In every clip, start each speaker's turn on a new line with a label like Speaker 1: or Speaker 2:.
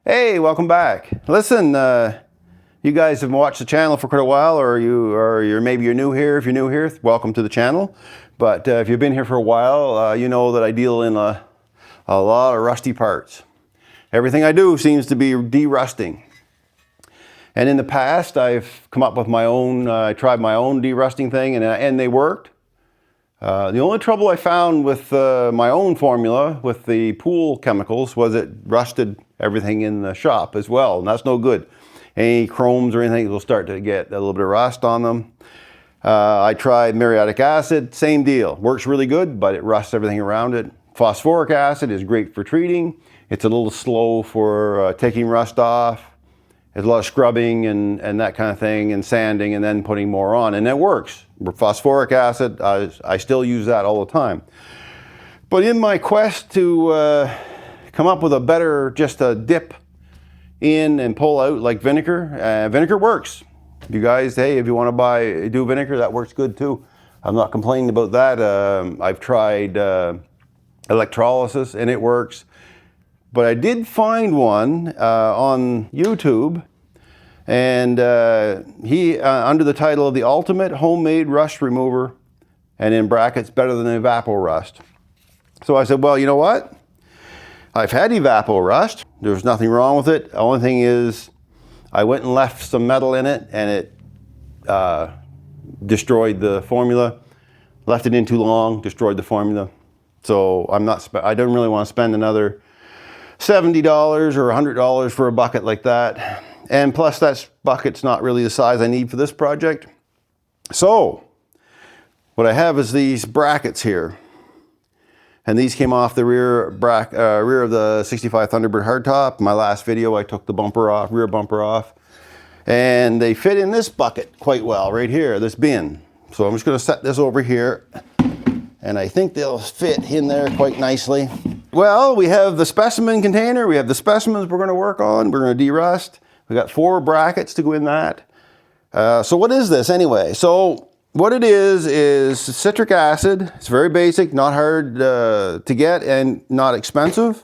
Speaker 1: Hey, welcome back. Listen, you guys have watched the channel for quite a while, or maybe you're new here. If you're new here, welcome to the channel. But if you've been here for a while, you know that I deal in a lot of rusty parts. Everything I do seems to be de-rusting. And in the past, I've come up with my own. I tried my own de-rusting thing, and they worked. The only trouble I found with my own formula with the pool chemicals was it rusted everything in the shop as well, and that's no good. Any chromes or anything will start to get a little bit of rust on them. I tried muriatic acid, same deal. Works really good, but it rusts everything around it. Phosphoric acid is great for treating. It's a little slow for taking rust off. There's a lot of scrubbing and that kind of thing, and sanding, and then putting more on, and it works. Phosphoric acid, I still use that all the time. But in my quest to come up with a better, just a dip in and pull out like vinegar, vinegar works. You guys, hey, if you want to do vinegar, that works good too. I'm not complaining about that. I've tried electrolysis and it works. But I did find one on YouTube, and he under the title of the Ultimate Homemade Rust Remover, and in brackets, better than EvapoRust. So I said, well, you know what? I've had EvapoRust. There's nothing wrong with it. The only thing is, I went and left some metal in it, and it destroyed the formula. Left it in too long, destroyed the formula. So I don't really want to spend another $70 or $100 for a bucket like that. And plus that bucket's not really the size I need for this project. So what I have is these brackets here. And these came off the rear of the 65 Thunderbird hardtop. My last video I took the bumper off, rear bumper off. And they fit in this bucket quite well right here, this bin. So I'm just going to set this over here. And I think they'll fit in there quite nicely. Well, we have the specimen container. We have the specimens we're going to work on. We're going to de-rust. We got 4 brackets to go in that. So what is this anyway? So what it is citric acid. It's very basic, not hard to get and not expensive.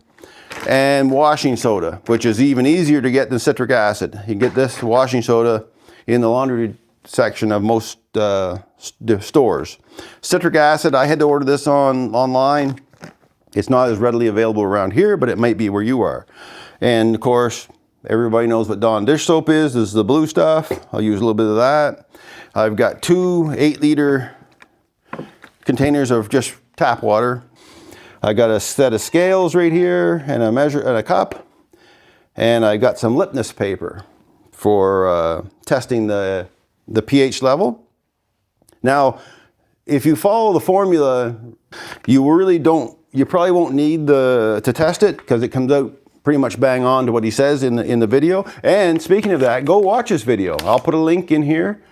Speaker 1: And washing soda, which is even easier to get than citric acid. You can get this washing soda in the laundry section of most stores. Citric acid, I had to order this online. It's not as readily available around here, but it might be where you are. And of course, everybody knows what Dawn dish soap is. This is the blue stuff. I'll use a little bit of that. I've got 2 8-liter containers of just tap water. I got a set of scales right here and a measure and a cup. And I got some litmus paper for testing the pH level. Now, if you follow the formula, you probably won't need to test it, because it comes out pretty much bang on to what he says in the video. And speaking of that, go watch this video. I'll put a link in here.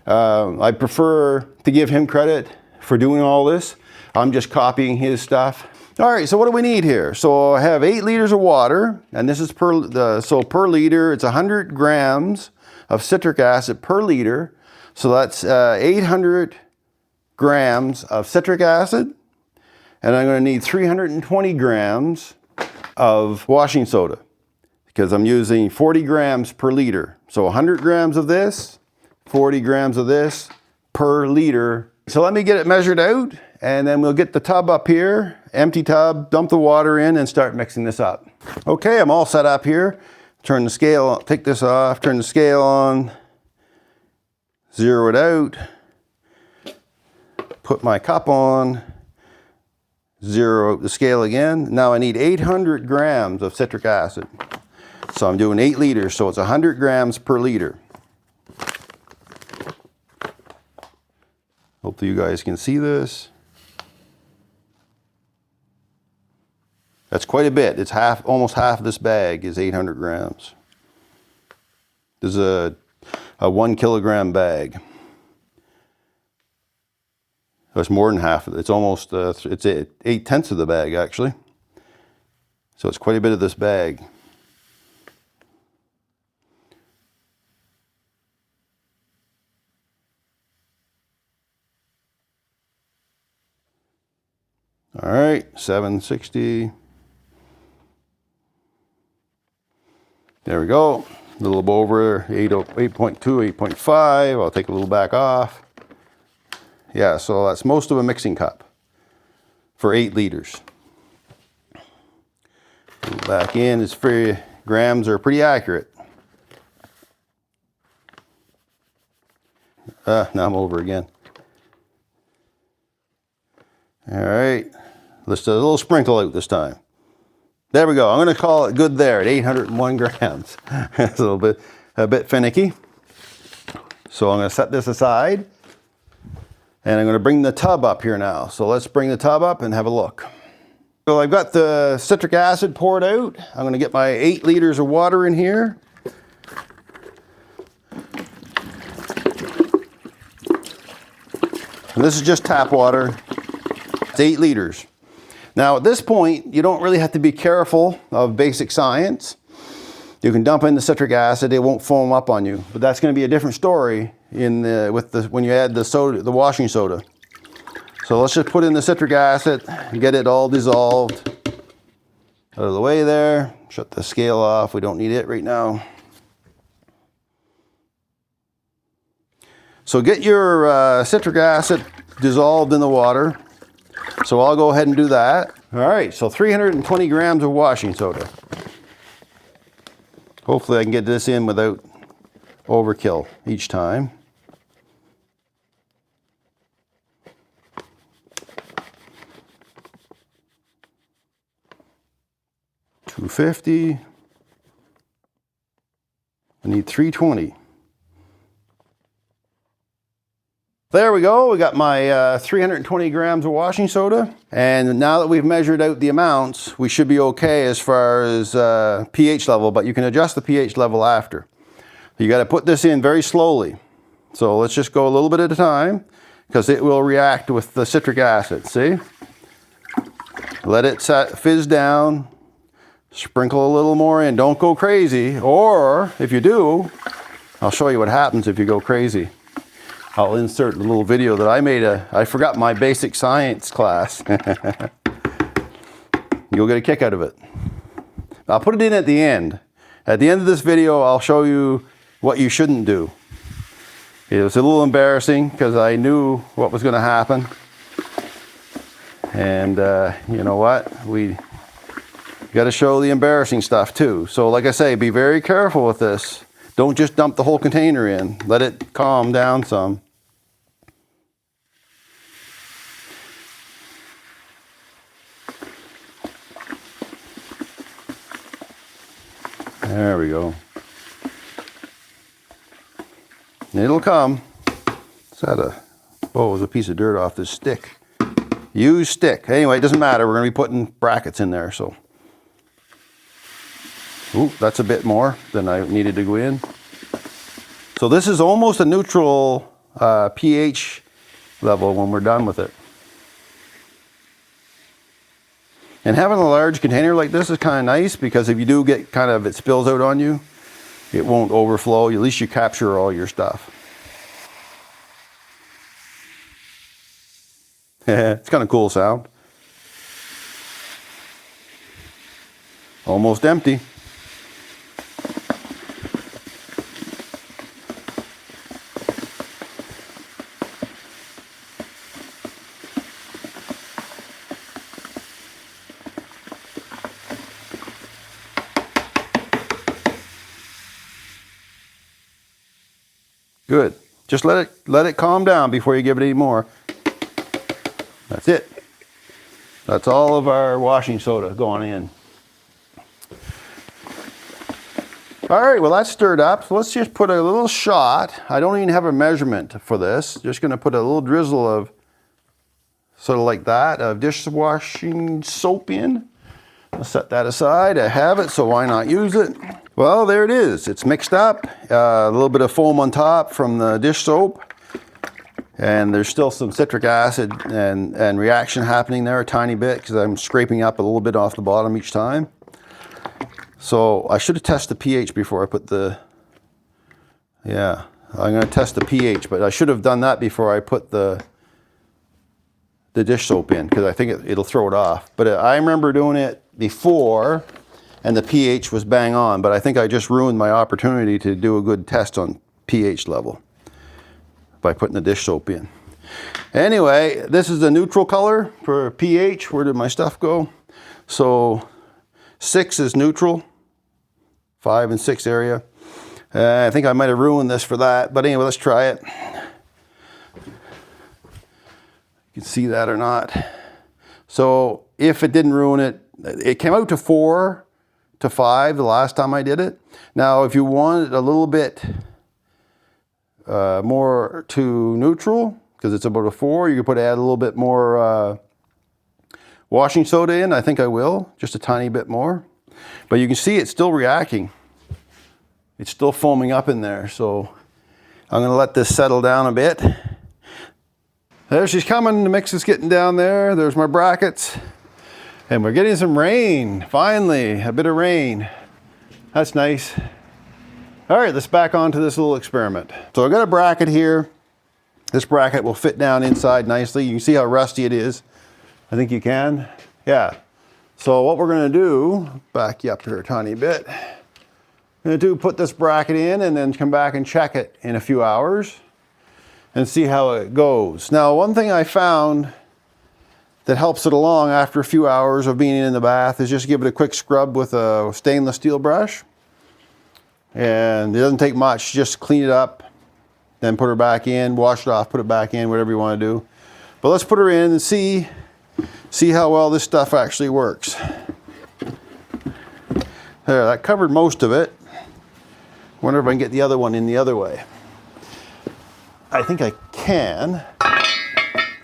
Speaker 1: I prefer to give him credit for doing all this. I'm just copying his stuff. All right, so what do we need here? So I have 8 liters of water, and this is per liter, it's 100 grams of citric acid per liter. So that's 800 grams of citric acid. And I'm going to need 320 grams of washing soda, because I'm using 40 grams per liter. So 100 grams of this, 40 grams of this per liter. So let me get it measured out, and then we'll get the tub up here, empty tub, dump the water in, and start mixing this up. Okay, I'm all set up here. Turn the scale, take this off, turn the scale on, zero it out, put my cup on, zero out the scale again. Now I need 800 grams of citric acid. So I'm doing 8 liters, so it's 100 grams per liter. Hopefully you guys can see this. That's quite a bit. It's almost half of this bag is 800 grams. This is a 1 kilogram bag. It's more than half of it. It's almost, it's 8/10 of the bag actually. So it's quite a bit of this bag. All right, 760. There we go. A little over 8.2, 8.5. I'll take a little back off. Yeah, so that's most of a mixing cup for 8 liters. Back in, it's pretty, grams are pretty accurate. Now I'm over again. All right, let's do a little sprinkle out this time. There we go. I'm going to call it good there at 801 grams. It's a bit finicky. So I'm going to set this aside, and I'm going to bring the tub up here now. So let's bring the tub up and have a look. So I've got the citric acid poured out. I'm going to get my 8 liters of water in here. And this is just tap water. It's 8 liters. Now at this point, you don't really have to be careful of basic science. You can dump in the citric acid, it won't foam up on you. But that's going to be a different story when you add the soda, the washing soda. So let's just put in the citric acid and get it all dissolved out of the way there. Shut the scale off, we don't need it right now. So get your citric acid dissolved in the water. So I'll go ahead and do that. All right, so 320 grams of washing soda. Hopefully I can get this in without overkill each time. $250. I need 320. There we go, we got my 320 grams of washing soda. And now that we've measured out the amounts, we should be okay as far as pH level, but you can adjust the pH level after. You got to put this in very slowly. So let's just go a little bit at a time, because it will react with the citric acid, see? Let it fizz down, sprinkle a little more in, don't go crazy, or if you do, I'll show you what happens if you go crazy. I'll insert a little video that I made. I forgot my basic science class. You'll get a kick out of it. I'll put it in at the end. At the end of this video, I'll show you what you shouldn't do. It was a little embarrassing because I knew what was going to happen. And you know what? We got to show the embarrassing stuff too. So like I say, be very careful with this. Don't just dump the whole container in. Let it calm down some. There we go. It'll come. Is that oh, it was a piece of dirt off this stick. Use stick. Anyway, it doesn't matter. We're going to be putting brackets in there, so. Ooh, that's a bit more than I needed to go in. So this is almost a neutral pH level when we're done with it. And having a large container like this is kind of nice, because if you do get kind of, it spills out on you, it won't overflow. At least you capture all your stuff. It's kind of cool sound. Almost empty. Good. Just let it calm down before you give it any more. That's it. That's all of our washing soda going in. All right, well that's stirred up. So let's just put a little shot. I don't even have a measurement for this. Just going to put a little drizzle of, sort of like that, of dishwashing soap in. I'll set that aside. I have it, so why not use it? Well, there it is. It's mixed up. A little bit of foam on top from the dish soap. And there's still some citric acid and reaction happening there a tiny bit, because I'm scraping up a little bit off the bottom each time. So I should have tested the pH before I put the, yeah, I'm going to test the pH, but I should have done that before I put the dish soap in, because I think it'll throw it off. But I remember doing it before, and the pH was bang on, but I think I just ruined my opportunity to do a good test on pH level by putting the dish soap in. Anyway, this is the neutral color for pH. Where did my stuff go? So 6 is neutral, 5 and 6 area. I think I might have ruined this for that, but anyway, let's try it. You can see that or not. So if it didn't ruin it, it came out to 4 to 5 the last time I did it. Now, if you want it a little bit more to neutral, because it's about a 4, you could add a little bit more washing soda in. I think I will, just a tiny bit more. But you can see it's still reacting. It's still foaming up in there, so I'm gonna let this settle down a bit. There she's coming, the mix is getting down there. There's my brackets. And we're getting some rain, finally, a bit of rain. That's nice. All right, let's back onto this little experiment. So I got a bracket here. This bracket will fit down inside nicely. You can see how rusty it is. I think you can, yeah. So what we're gonna do, back you up here a tiny bit. Put this bracket in and then come back and check it in a few hours and see how it goes. Now, one thing I found that helps it along after a few hours of being in the bath is just give it a quick scrub with a stainless steel brush. And it doesn't take much, just clean it up, then put her back in, wash it off, put it back in, whatever you want to do. But let's put her in and see how well this stuff actually works. There, that covered most of it. Wonder if I can get the other one in the other way. I think I can.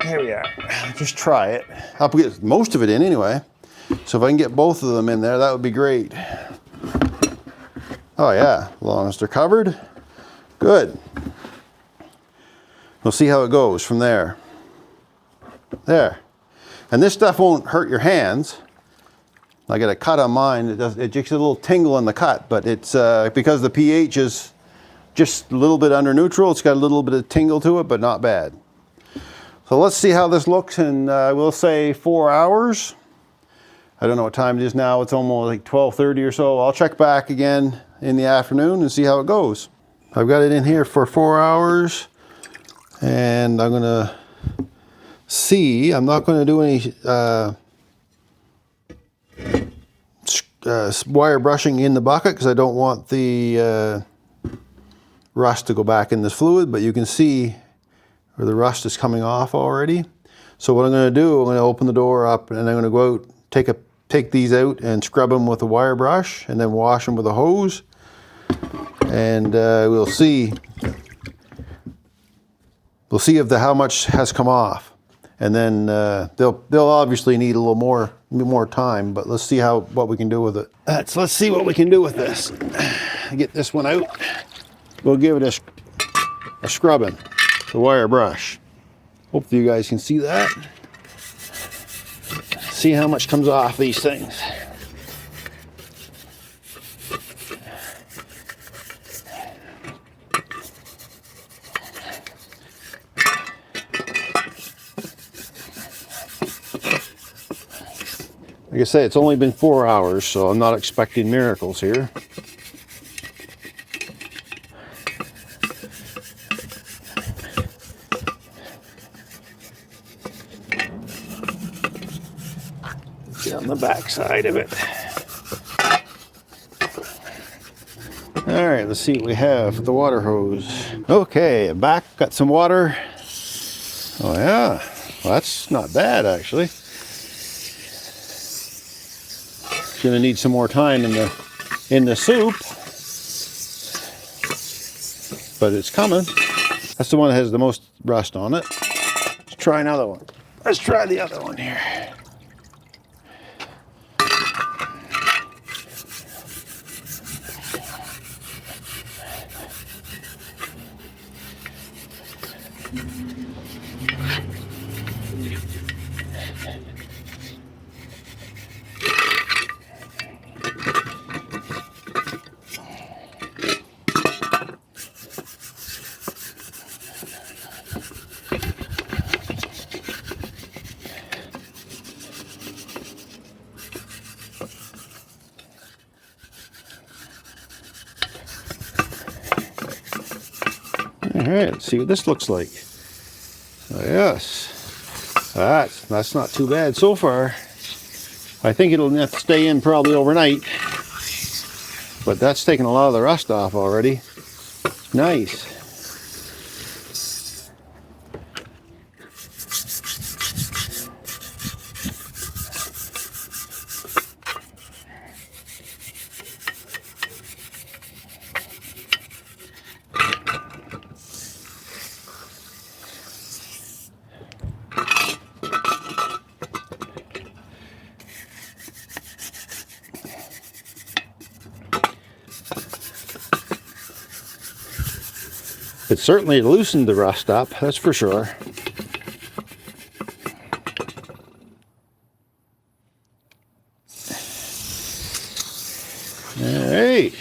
Speaker 1: Here we are. Just try it. I'll get most of it in anyway. So if I can get both of them in there, that would be great. Oh yeah, as long as they're covered. Good. We'll see how it goes from there. There. And this stuff won't hurt your hands. I got a cut on mine. It gets a little tingle in the cut, but it's because the pH is just a little bit under neutral. It's got a little bit of tingle to it, but not bad. So let's see how this looks in, we'll say 4 hours. I don't know what time it is now. It's almost like 12:30 or so. I'll check back again in the afternoon and see how it goes. I've got it in here for 4 hours, and I'm gonna see. I'm not gonna do any wire brushing in the bucket because I don't want the rust to go back in this fluid, but you can see where the rust is coming off already. So what I'm going to do, I'm going to open the door up and I'm going to go out, take these out and scrub them with a wire brush and then wash them with a hose, and we'll see if how much has come off. And then they'll obviously need a little more time, but let's see what we can do with it. Let's see what we can do with this. Get this one out. We'll give it a scrubbing, the wire brush. Hopefully you guys can see that. See how much comes off these things. Like I say, it's only been 4 hours, so I'm not expecting miracles here. Get on the back side of it. All right, let's see what we have for the water hose. Okay, back, got some water. Oh yeah, well, that's not bad actually. Gonna need some more time in the soup, but it's coming. That's the one that has the most rust on it. Let's try another one. Let's try the other one here.
Speaker 2: All right, let's see what this looks like. So yes, that's not too bad so far. I think it'll have to stay in probably overnight, but that's taken a lot of the rust off already. Nice. It certainly loosened the rust up, that's for sure. All right.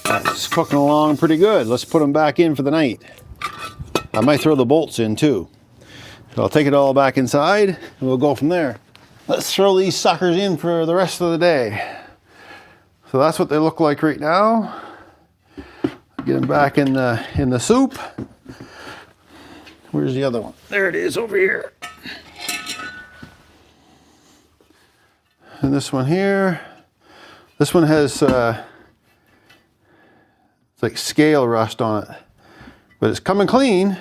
Speaker 2: That's cooking along pretty good. Let's put them back in for the night. I might throw the bolts in too. So I'll take it all back inside and we'll go from there. Let's throw these suckers in for the rest of the day. So that's what they look like right now. Get them back in the soup. Where's the other one? There it is over here. And this one here. This one has it's like scale rust on it, but it's coming clean.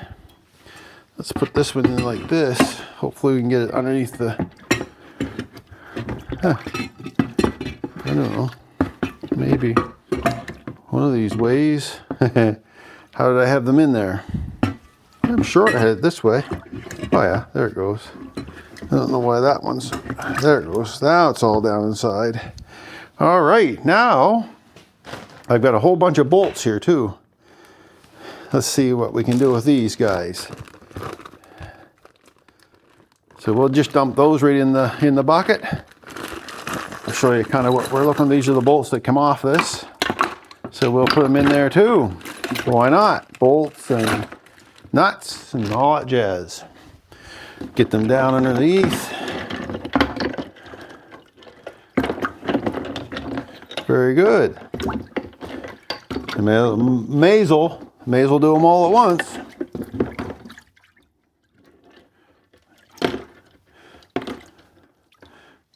Speaker 2: Let's put this one in like this. Hopefully we can get it underneath the. I don't know. Maybe one of these ways. How did I have them in there? I'm sure I had it this way. Oh yeah, there it goes. I don't know why that one's, there it goes. Now it's all down inside. All right, now I've got a whole bunch of bolts here too. Let's see what we can do with these guys. So we'll just dump those right in the bucket. I'll show you kind of what we're looking at. These are the bolts that come off this. So we'll put them in there too. Why not? Bolts and nuts and all that jazz. Get them down underneath. Very good. May as well do them all at once.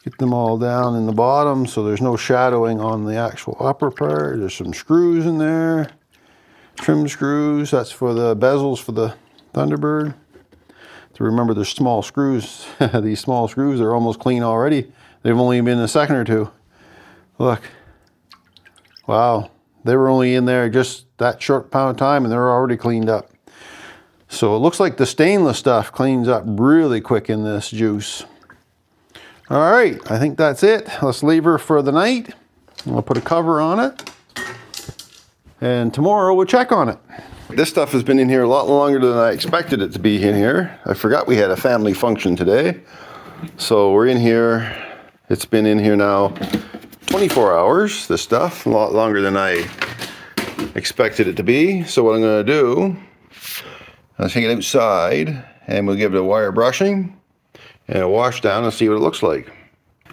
Speaker 2: Get them all down in the bottom so there's no shadowing on the actual upper part. There's some screws in there, trim screws. That's for the bezels for the Thunderbird. To remember, there's small screws. These small screws are almost clean already. They've only been a second or two. Look. Wow. They were only in there just that short amount of time and they're already cleaned up. So it looks like the stainless stuff cleans up really quick in this juice. All right, I think that's it. Let's leave her for the night. I'll put a cover on it. And tomorrow we'll check on it. This stuff has been in here a lot longer than I expected it to be in here. I forgot we had a family function today. So we're in here. It's been in here now 24 hours, this stuff. A lot longer than I expected it to be. So what I'm gonna do, I'll take it outside and we'll give it a wire brushing and a wash down and see what it looks like.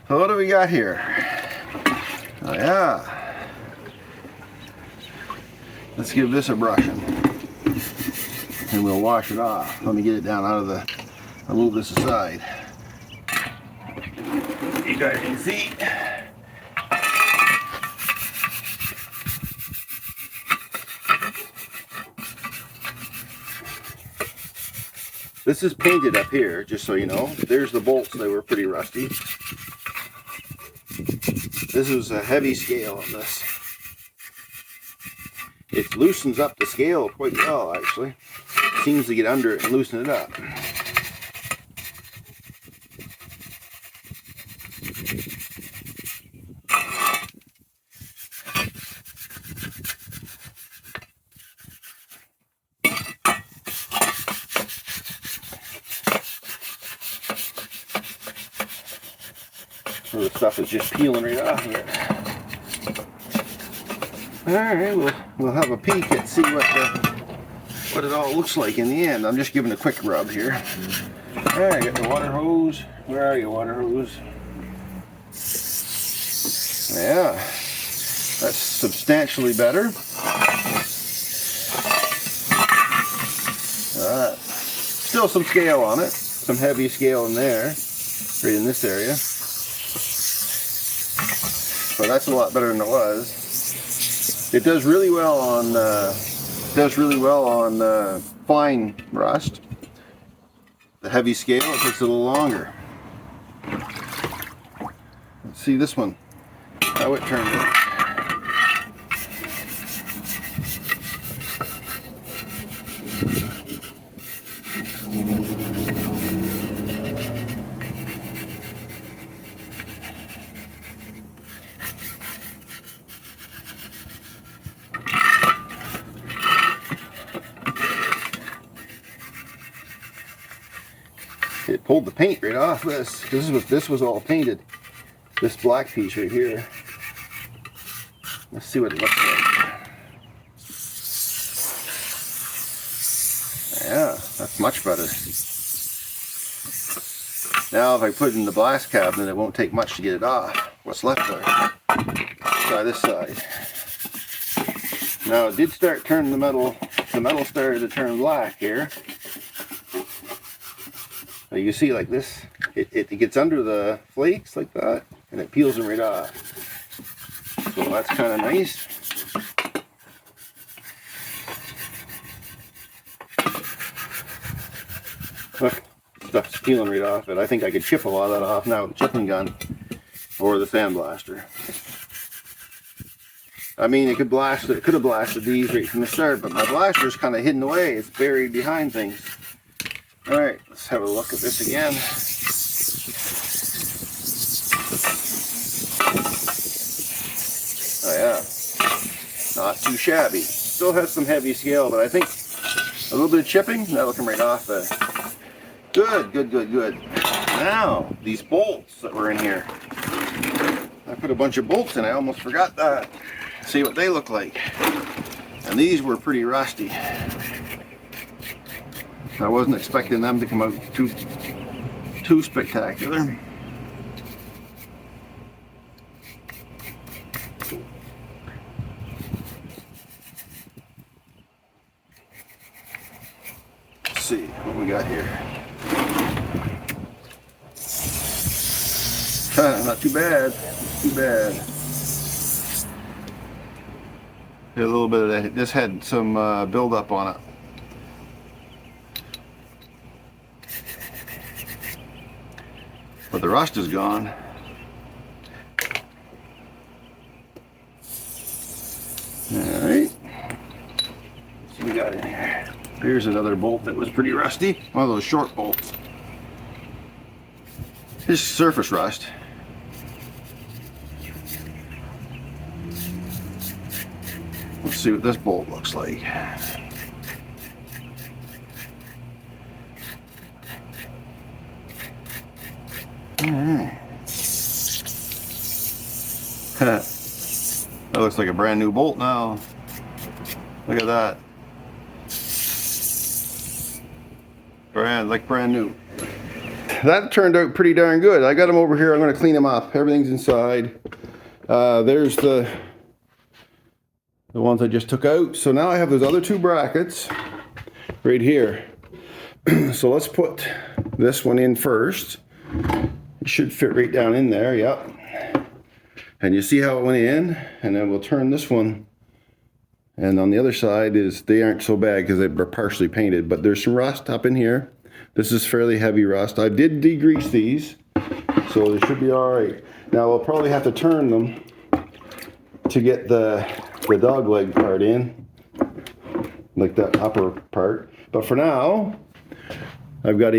Speaker 2: So what do we got here? Oh yeah. Let's give this a brushing. And we'll wash it off. Let me get it down out of the, I'll move this aside. You guys can see. This is painted up here, just so you know. There's the bolts, they were pretty rusty. This is a heavy scale on this. It loosens up the scale quite well, actually. It seems to get under it and loosen it up. So the stuff is just peeling right off here. Alright, we'll have a peek and see what it all looks like in the end. I'm just giving a quick rub here. Alright, I got the water hose. Where are you, water hose? Yeah.
Speaker 1: That's substantially better. Still some scale on it, some heavy scale in there, right in this area. So that's a lot better than it was. It does really well on fine rust. The heavy scale, it takes a little longer. Let's see this one, how it turned out. It pulled the paint right off this. This was all painted. This black piece right here. Let's see what it looks like. Yeah, that's much better. Now if I put it in the blast cabinet, it won't take much to get it off. What's left there? Try this side. Now it did start turning the metal started to turn black here. Now you see like this, it gets under the flakes like that, and it peels them right off. So that's kind of nice. Look, stuff's peeling right off it. I think I could chip a lot of that off now with the chipping gun or the sandblaster. I mean, it could have blasted these right from the start, but my blaster's kind of hidden away. It's buried behind things. All right, let's have a look at this again. Oh yeah, not too shabby. Still has some heavy scale, but I think a little bit of chipping, that'll come right off there. Good, good, good, good. Now, these bolts that were in here. I put a bunch of bolts in, I almost forgot that. See what they look like. And these were pretty rusty. I wasn't expecting them to come out too spectacular. Let's see what we got here. Not too bad. Not too bad. A little bit of that. This had some buildup on it. But the rust is gone. Alright. What we got in here? Here's another bolt that was pretty rusty. One of those short bolts. Here's surface rust. Let's see what this bolt looks like. Alright. That looks like a brand new bolt now. Look at that. Brand new. That turned out pretty darn good. I got them over here. I'm going to clean them up. Everything's inside. There's the ones I just took out. So now I have those other two brackets right here. So let's put this one in first. It should fit right down in there, yep. And you see how it went in, and then we'll turn this one. And on the other side they aren't so bad because they're partially painted, but there's some rust up in here. This is fairly heavy rust. I did degrease these, so they should be all right. Now we'll probably have to turn them to get the dog leg part in, like that upper part. But for now, I've got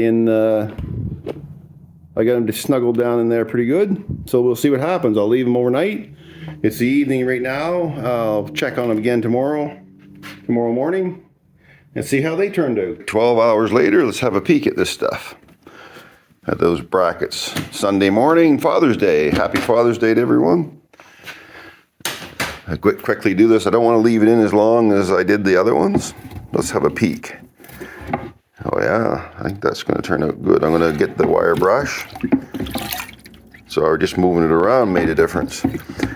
Speaker 1: I got them just snuggled down in there pretty good. So we'll see what happens. I'll leave them overnight. It's the evening right now. I'll check on them again tomorrow morning, and see how they turned out. 12 hours later, let's have a peek at this stuff. At those brackets. Sunday morning, Father's Day. Happy Father's Day to everyone. I quickly do this. I don't want to leave it in as long as I did the other ones. Let's have a peek. Oh yeah, I think that's going to turn out good. I'm going to get the wire brush.
Speaker 2: So just moving it around made a difference.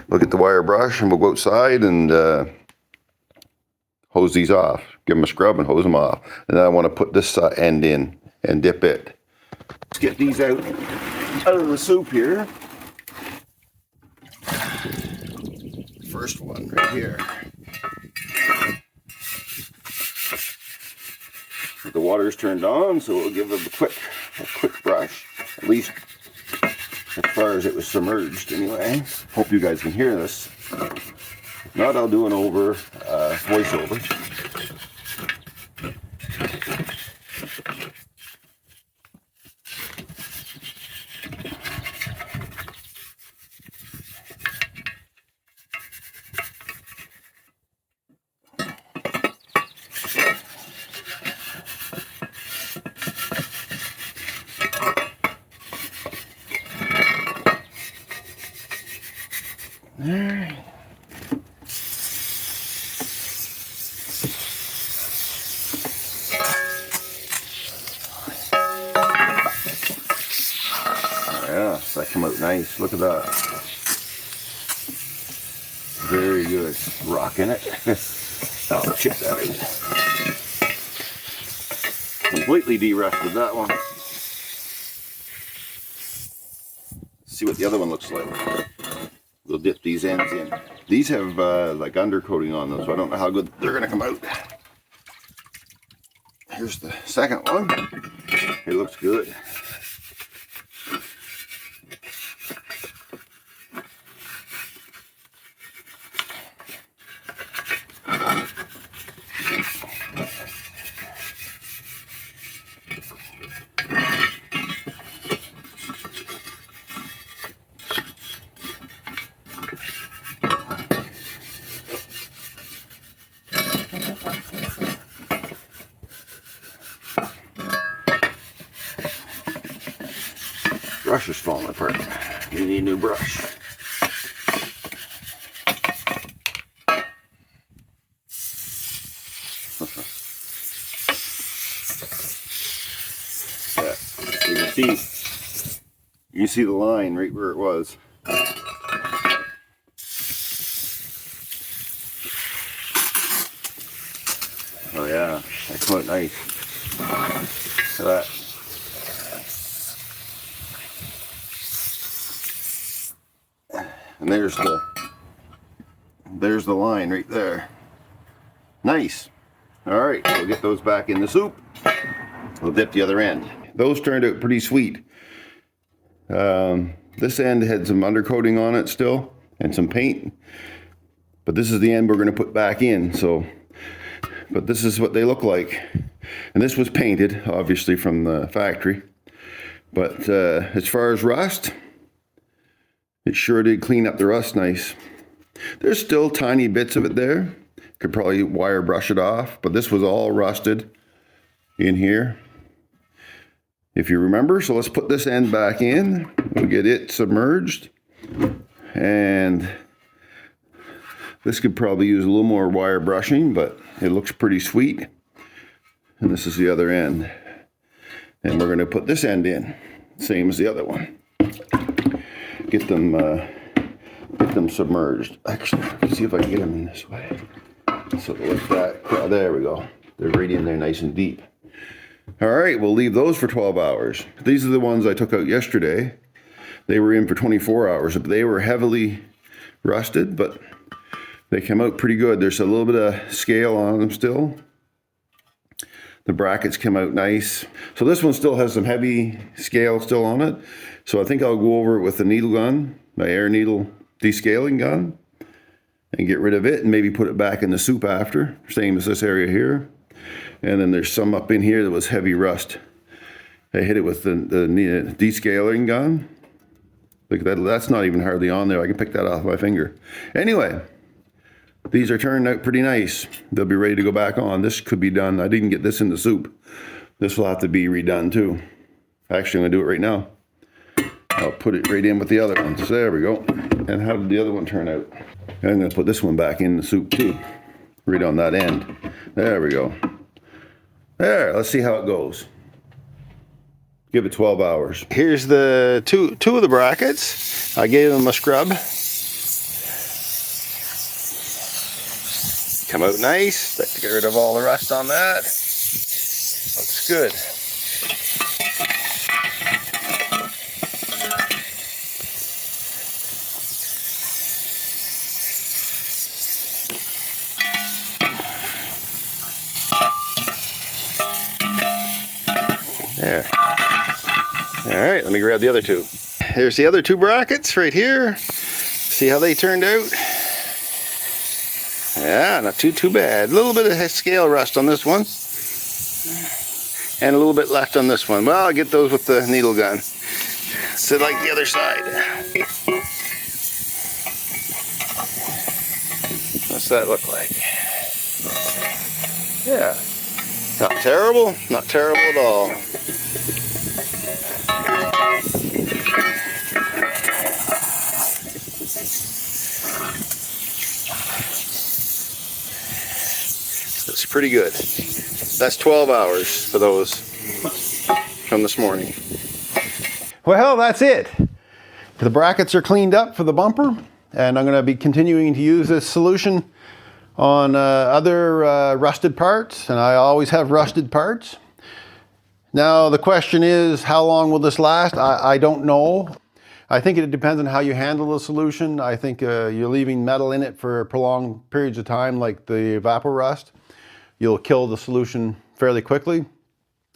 Speaker 2: Look at the wire brush, and we'll go outside and hose these off. Give them a scrub and hose them off. And then I want to put this end in and dip it. Let's get these out of the soup here. First one right here. The water's turned on, so we'll give it a quick brush, at least as far as it was submerged anyway. Hope you guys can hear this. If not, I'll do an voiceover. Alright. Yeah, that came out nice. Look at that. Very good. Rocking it. I'll check that out. Completely de-rusted that one. See what the other one looks like. We'll dip these ends in. These have like undercoating on them, so I don't know how good they're gonna come out. Here's the second one. It looks good. Brush is falling apart. You need a new brush. Yeah, you can see the line right where it was. Oh yeah, that came out nice. Look at that. And there's the line right there. Nice. All right, we'll get those back in the soup. We'll dip the other end. Those turned out pretty sweet. This end had some undercoating on it still and some paint, but this is the end we're going to put back in. But this is what they look like. And this was painted, obviously, from the factory. But as far as rust, it sure did clean up the rust nice. There's still tiny bits of it there. Could probably wire brush it off, but this was all rusted in here, if you remember. So let's put this end back in. We'll get it submerged. And this could probably use a little more wire brushing, but it looks pretty sweet. And this is the other end. And we're gonna put this end in, same as the other one. Get them submerged. Actually, let's see if I can get them in this way. So like that. Oh, there we go. They're right in there nice and deep. All right, we'll leave those for 12 hours. These are the ones I took out yesterday. They were in for 24 hours. They were heavily rusted, but they came out pretty good. There's a little bit of scale on them still. The brackets came out nice. So this one still has some heavy scale still on it. So I think I'll go over it with the needle gun, my air needle descaling gun, and get rid of it and maybe put it back in the soup after, same as this area here. And then there's some up in here that was heavy rust. I hit it with the descaling gun. Look at that, that's not even hardly on there. I can pick that off my finger. Anyway, these are turned out pretty nice. They'll be ready to go back on. This could be done. I didn't get this in the soup. This will have to be redone too. Actually, I'm gonna do it right now. I'll put it right in with the other ones. There we go. And how did the other one turn out? I'm gonna put this one back in the soup too. Right on that end. There we go. There, let's see how it goes.
Speaker 1: Give it 12 hours.
Speaker 2: Here's the two of the brackets. I gave them a scrub. Come out nice. Let's get rid of all the rust on that. Looks good. There. All right, let me grab the other two. There's the other two brackets right here. See how they turned out? Yeah, not too bad. A little bit of scale rust on this one. And a little bit left on this one. Well, I'll get those with the needle gun. So like the other side. What's that look like? Yeah. Not terrible. Not terrible at all. It's pretty good. That's 12 hours for those from this morning. Well, that's it. The brackets are cleaned up for the bumper, and I'm going to be continuing to use this solution on other rusted parts, and I always have rusted parts. Now the question is, how long will this last? I don't know. I think it depends on how you handle the solution. I think you're leaving metal in it for prolonged periods of time, like the EvapoRust. You'll kill the solution fairly quickly.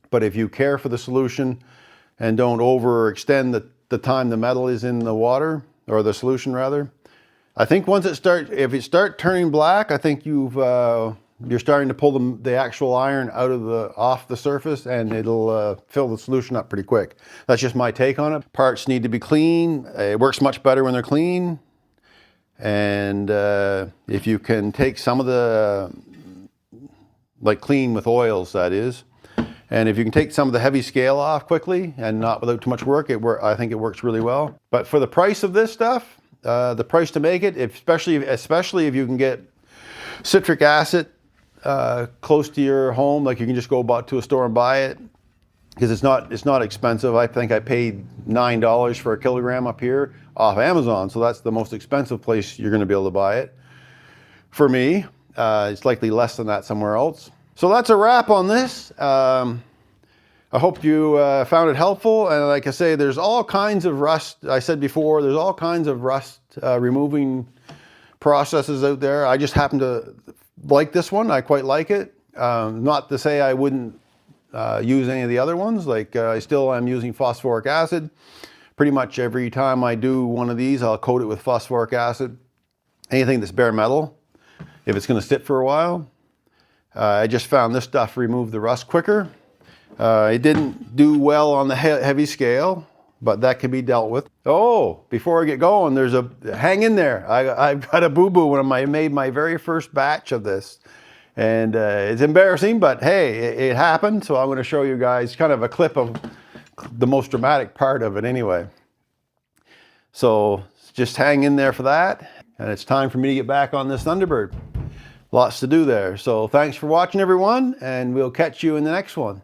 Speaker 2: But if you care for the solution and don't overextend the time the metal is in the water, or the solution rather, I think once if it starts turning black, I think you're starting to pull the actual iron off the surface, and it'll fill the solution up pretty quick. That's just my take on it. Parts need to be clean. It works much better when they're clean. And if you can take some of the, like clean with oils, that is. And if you can take some of the heavy scale off quickly and not without too much work, I think it works really well. But for the price of this stuff, the price to make it, especially if you can get citric acid close to your home, like you can just go to a store and buy it, because it's not expensive. I think I paid $9 for a kilogram up here off Amazon, so that's the most expensive place you're going to be able to buy it. For me, it's likely less than that somewhere else. So that's a wrap on this. I hope you found it helpful. And like I say, there's all kinds of rust. I said before, there's all kinds of rust removing processes out there. I just happen to like this one. I quite like it. Not to say I wouldn't use any of the other ones. Like I still am using phosphoric acid. Pretty much every time I do one of these, I'll coat it with phosphoric acid. Anything that's bare metal, if it's going to sit for a while. I just found this stuff removed the rust quicker. It didn't do well on the heavy scale, but that can be dealt with. Oh, before I get going, hang in there. I've got a boo-boo when I made my very first batch of this. And it's embarrassing, but hey, it happened. So I'm going to show you guys kind of a clip of the most dramatic part of it anyway. So just hang in there for that. And it's time for me to get back on this Thunderbird. Lots to do there. So thanks for watching, everyone, and we'll catch you in the next one.